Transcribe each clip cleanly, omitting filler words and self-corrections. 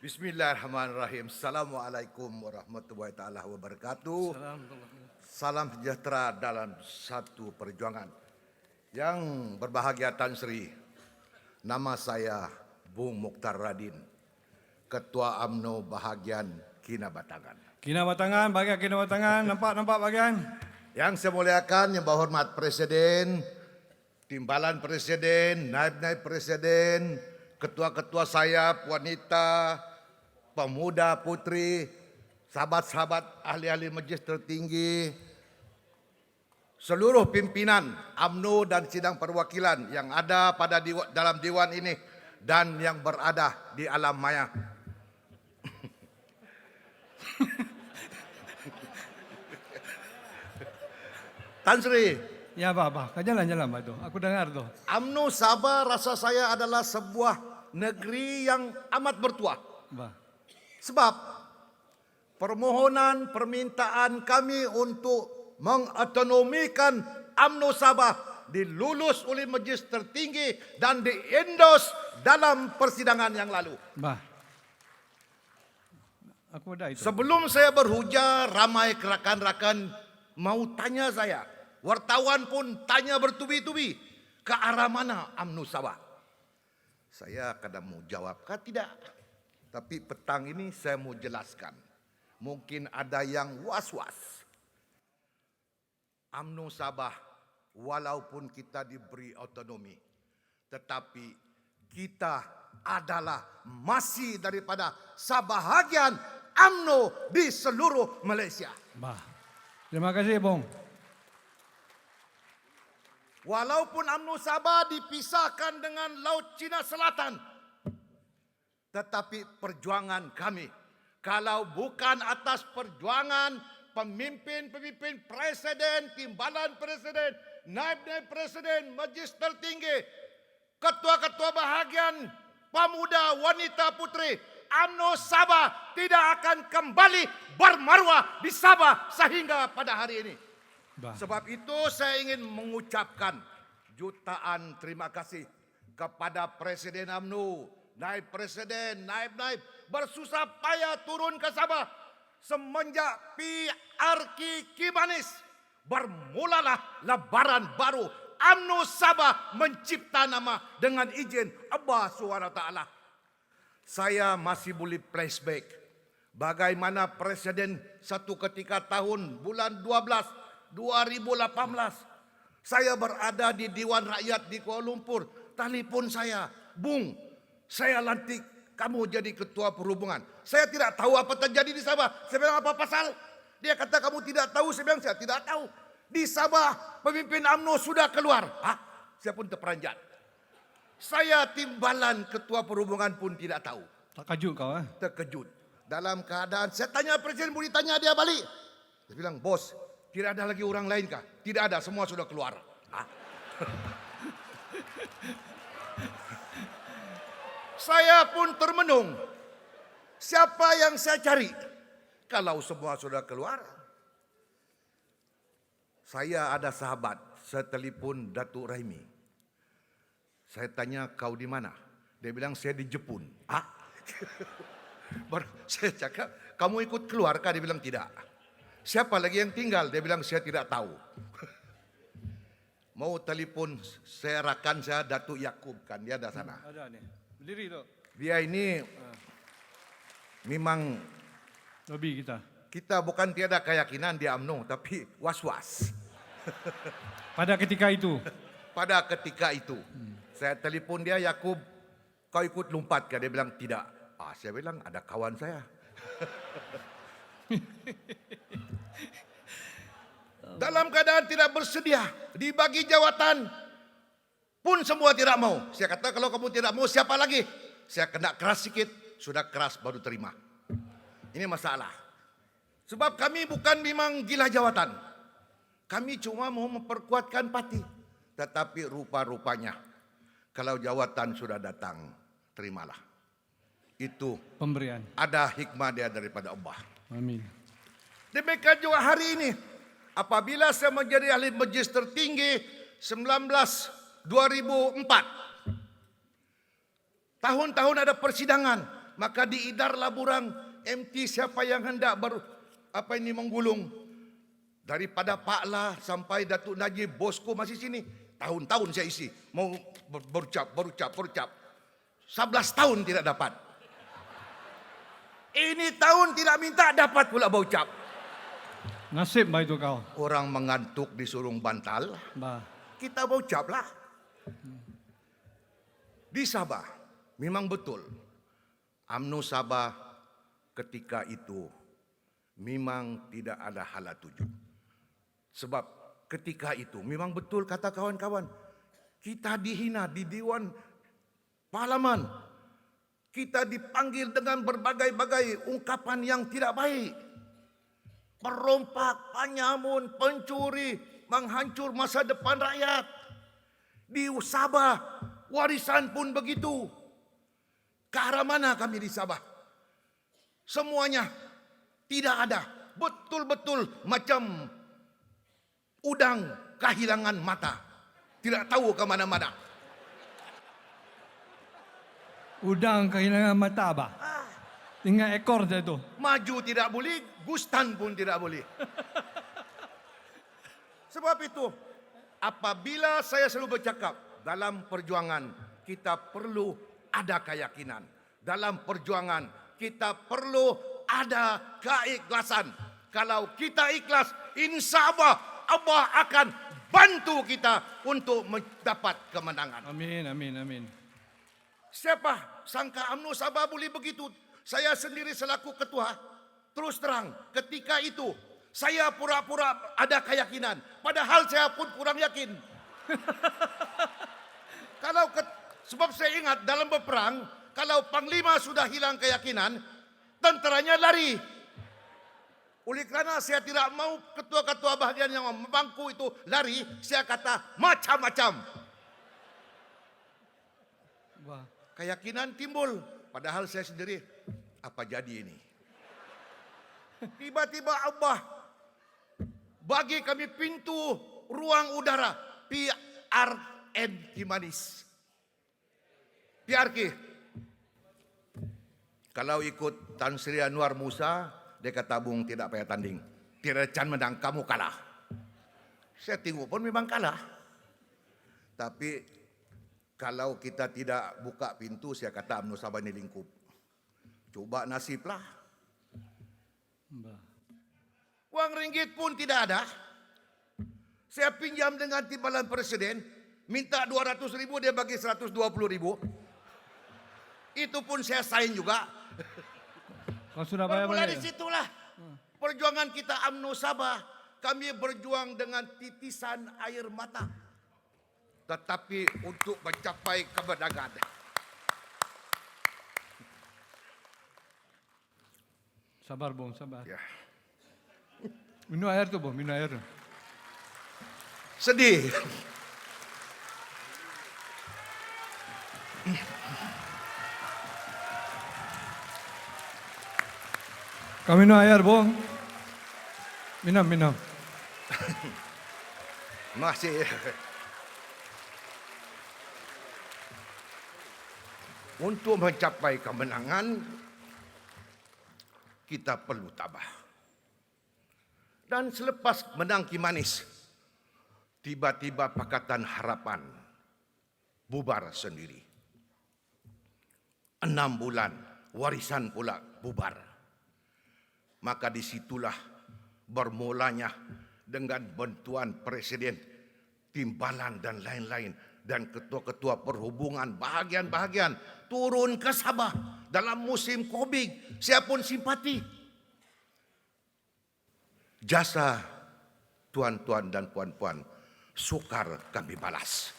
Bismillahirrahmanirrahim. Assalamualaikum warahmatullahi taala wabarakatuh. Salam sejahtera dalam satu perjuangan. Yang berbahagia Tan Sri, nama saya Bung Mokhtar Radin, Ketua UMNO bahagian Kinabatangan. Kinabatangan, bahagian Kinabatangan, nampak bahagian. Yang saya muliakan, yang berhormat Presiden, Timbalan Presiden, Naib-Naib Presiden, ketua-ketua saya, wanita, pemuda, putri, sahabat-sahabat ahli-ahli Majlis Tertinggi, seluruh pimpinan UMNO dan sidang perwakilan yang ada dalam Dewan ini dan yang berada di alam maya. Tan Sri, Ya, Abah. Jalan, Pak tu. Aku dengar tu. UMNO Sabah rasa saya adalah sebuah negeri yang amat bertuah. Abah. Sebab permintaan kami untuk mengotonomikan UMNO Sabah dilulus oleh Majlis Tertinggi dan diendos dalam persidangan yang lalu. Abah. Aku ada itu. Sebelum saya berhujah, ramai rakan-rakan mau tanya saya. Wartawan pun tanya bertubi-tubi, ke arah mana UMNO Sabah? Saya kadang mau jawab, tidak. Tapi petang ini saya mau jelaskan. Mungkin ada yang was-was. UMNO Sabah, walaupun kita diberi otonomi, tetapi kita adalah masih daripada sebahagian UMNO di seluruh Malaysia. Abah. Terima kasih, Bung. Walaupun UMNO Sabah dipisahkan dengan Laut Cina Selatan, tetapi perjuangan kami, kalau bukan atas perjuangan pemimpin-pemimpin presiden, timbalan presiden, naib-naib presiden, Majlis Tertinggi, ketua-ketua bahagian, pemuda, wanita, putri, UMNO Sabah tidak akan kembali bermaruah di Sabah sehingga pada hari ini. Bah. Sebab itu saya ingin mengucapkan jutaan terima kasih kepada Presiden UMNO, Naib Presiden, Naib-Naib bersusah payah turun ke Sabah semenjak PRK Kimanis. Bermulalah lebaran baru. UMNO Sabah mencipta nama dengan izin Allah SWT. Saya masih boleh flashback bagaimana Presiden satu ketika tahun bulan 12 2018 saya berada di Dewan Rakyat di Kuala Lumpur. Telefon saya, Bung, saya lantik kamu jadi ketua perhubungan. Saya tidak tahu apa terjadi di Sabah. Saya bilang, apa pasal? Dia kata kamu tidak tahu. Saya bilang, saya tidak tahu. Di Sabah pemimpin UMNO sudah keluar. Saya pun terperanjat. Saya timbalan ketua perhubungan pun tidak tahu. Tak kajut kau, Terkejut. Dalam keadaan, saya tanya Presiden, boleh tanya dia balik. Dia bilang, bos, tidak ada lagi orang lain kah? Tidak ada, semua sudah keluar. Saya pun termenung. Siapa yang saya cari? Kalau semua sudah keluar. Saya ada sahabat, saya telepon Datuk Rahimi. Saya tanya, kau di mana? Dia bilang, saya di Jepun. Baru saya cakap, kamu ikut keluar kah? Dia bilang, tidak. Siapa lagi yang tinggal? Dia bilang, saya tidak tahu. Mau telepon saya rakan saya Datuk Yakub, kan dia ada sana. Ada ni. Berdiri tu. Dia ini memang Lobby kita. kita bukan tiada keyakinan di UMNO, tapi was-was. Pada ketika itu. Pada ketika itu, saya telepon dia, Yakub, kau ikut lompat kah? Dia bilang, tidak. Saya bilang, ada kawan saya. Dalam keadaan tidak bersedia, dibagi jawatan pun semua tidak mau. Saya kata, kalau kamu tidak mau, siapa lagi? Saya kena keras sikit, sudah keras baru terima. Ini masalah. Sebab kami bukan memang gila jawatan. Kami cuma mau memperkuatkan parti. Tetapi rupa-rupanya, kalau jawatan sudah datang, terimalah. Itu Pemberian. ada hikmah dia daripada Allah. Amin. Demikian juga hari ini, apabila saya menjadi ahli Majlis Tertinggi 2004. Tahun-tahun ada persidangan. Maka diidarlah burang MT siapa yang hendak menggulung. Daripada Pak La sampai Datuk Najib, bosku masih sini. Tahun-tahun saya isi. Mau berucap. 11 tahun tidak dapat. Ini tahun tidak minta, dapat pula berucap. Nasib bah itu kau. Orang mengantuk disuruh bantal, Bah. kita berucap lah. Di Sabah, memang betul. UMNO Sabah ketika itu memang tidak ada hala tuju. Sebab ketika itu memang betul kata kawan-kawan, kita dihina di Dewan Parlimen. Kita dipanggil dengan berbagai-bagai ungkapan yang tidak baik. Perompak, penyamun, pencuri, menghancur masa depan rakyat. Di Sabah, warisan pun begitu. Ke arah mana kami di Sabah? Semuanya tidak ada. Betul-betul macam udang kehilangan mata. Tidak tahu ke mana-mana. Udang kehilangan mata bah. Tinggal ekor saja itu. Maju tidak boleh, gustan pun tidak boleh. Sebab itu, apabila saya selalu bercakap, dalam perjuangan kita perlu ada keyakinan. Dalam perjuangan kita perlu ada keikhlasan. Kalau kita ikhlas, insya Allah akan bantu kita untuk mendapat kemenangan. Amin. Siapa sangka UMNO Sabah boleh begitu? Saya sendiri selaku ketua, terus terang ketika itu saya pura-pura ada keyakinan. Padahal saya pun kurang yakin. Sebab saya ingat dalam berperang, kalau panglima sudah hilang keyakinan, tenteranya lari. Oleh kerana saya tidak mau ketua-ketua bahagian yang membangku itu lari, saya kata macam-macam. Bah. Keyakinan timbul. Padahal saya sendiri, apa jadi ini? Tiba-tiba Allah bagi kami pintu ruang udara PRN Kimanis. PRK. Kalau ikut Tan Sri Anwar Musa, dia kata Bung tidak payah tanding. Tidak can menang, kamu kalah. Saya tengok pun memang kalah. Tapi kalau kita tidak buka pintu, saya kata UMNO Sabah ini lingkup. Coba nasiblah. Bah. Wang ringgit pun tidak ada. Saya pinjam dengan timbalan presiden, minta 200.000, dia bagi 120.000. Itu pun saya sign juga. Kau sudah bayar Bermula balik? di situlah perjuangan kita UMNO Sabah. Kami berjuang dengan titisan air mata. Tetapi untuk mencapai kemenangan. Sabar Bung, sabar. Ya. Minum air tu Bung, minum air. Sedih. Kau minum air Bung. Minum. Masih. Untuk mencapai kemenangan, kita perlu tabah. Dan selepas menang Kimanis, tiba-tiba Pakatan Harapan bubar sendiri. 6 bulan, warisan pula bubar. Maka disitulah bermulanya dengan bantuan Presiden, timbalan dan lain-lain, dan ketua-ketua perhubungan bahagian-bahagian turun ke Sabah dalam musim Covid. Saya pun simpati. Jasa tuan-tuan dan puan-puan sukar kami balas.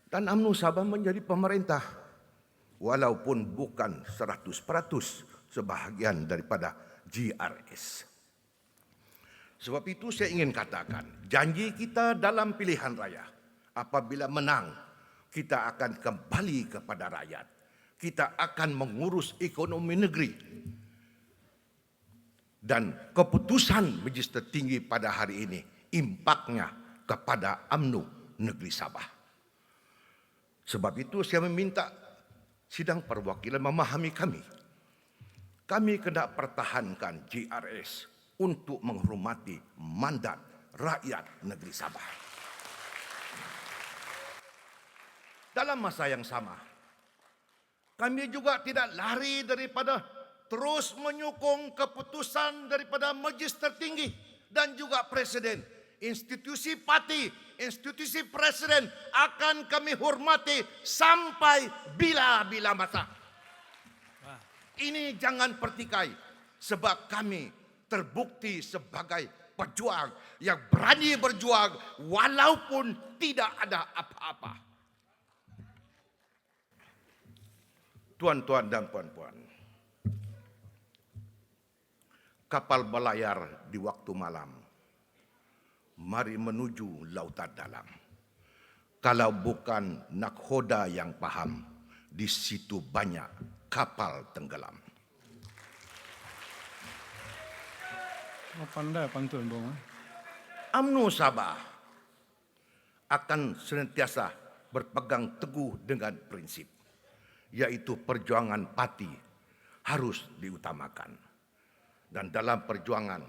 Dan UMNO Sabah menjadi pemerintah walaupun bukan 100% sebahagian daripada GRS. Sebab itu saya ingin katakan, janji kita dalam pilihan raya, apabila menang, kita akan kembali kepada rakyat. Kita akan mengurus ekonomi negeri. Dan keputusan Majlis Tertinggi pada hari ini, impaknya kepada UMNO negeri Sabah. Sebab itu saya meminta sidang perwakilan memahami kami. Kami kena pertahankan JRS untuk menghormati mandat rakyat negeri Sabah. Dalam masa yang sama, kami juga tidak lari daripada terus menyokong keputusan daripada Majlis Tertinggi dan juga Presiden. Institusi parti, institusi Presiden akan kami hormati sampai bila-bila masa. Ini jangan pertikai, sebab kami terbukti sebagai pejuang yang berani berjuang walaupun tidak ada apa-apa. Tuan-tuan dan puan-puan, kapal berlayar di waktu malam, mari menuju lautan dalam. Kalau bukan nakhoda yang paham, di situ banyak kapal tenggelam. Oh, pandai pantun, Bung. UMNO Sabah akan senantiasa berpegang teguh dengan prinsip, yaitu perjuangan parti harus diutamakan. Dan dalam perjuangan,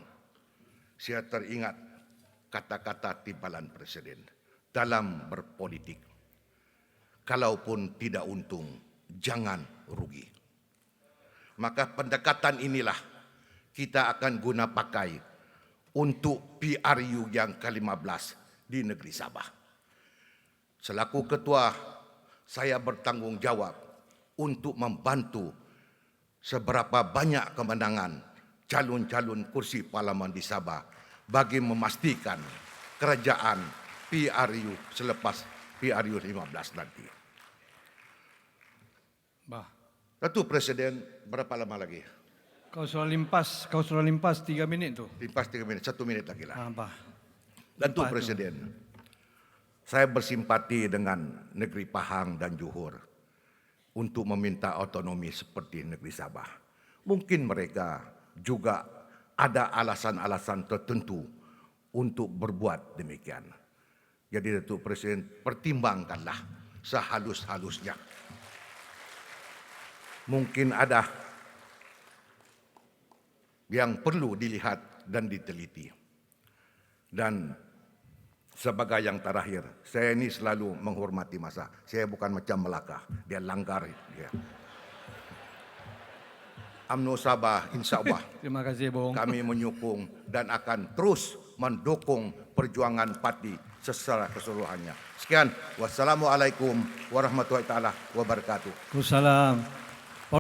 saya teringat kata-kata timbalan Presiden dalam berpolitik. Kalaupun tidak untung, jangan rugi. Maka pendekatan inilah kita akan guna pakai untuk PRU yang ke-15 di negeri Sabah. Selaku ketua, saya bertanggung jawab untuk membantu seberapa banyak kemenangan calon-calon kursi parlimen di Sabah bagi memastikan kerajaan PRU selepas PRU 15 nanti. Bah, Datuk Presiden, berapa lama lagi? kau suruh limpas 3 minit tu. Limpas 3 minit, 1 minit lagi lah. Bah. Datuk Limpas tu. Presiden, saya bersimpati dengan negeri Pahang dan Johor untuk meminta otonomi seperti negeri Sabah. Mungkin mereka juga ada alasan-alasan tertentu untuk berbuat demikian. Jadi Datuk Presiden, pertimbangkanlah sehalus-halusnya. Mungkin ada yang perlu dilihat dan diteliti. Dan sebagai yang terakhir, saya ini selalu menghormati masa. Saya bukan macam Melaka, dia langgar. Dia. UMNO Sabah, insya Allah Terima kasih, Bung. kami menyokong dan akan terus mendukung perjuangan parti secara keseluruhannya. Sekian, wassalamualaikum warahmatullahi taala wabarakatuh. Waalaikumsalam.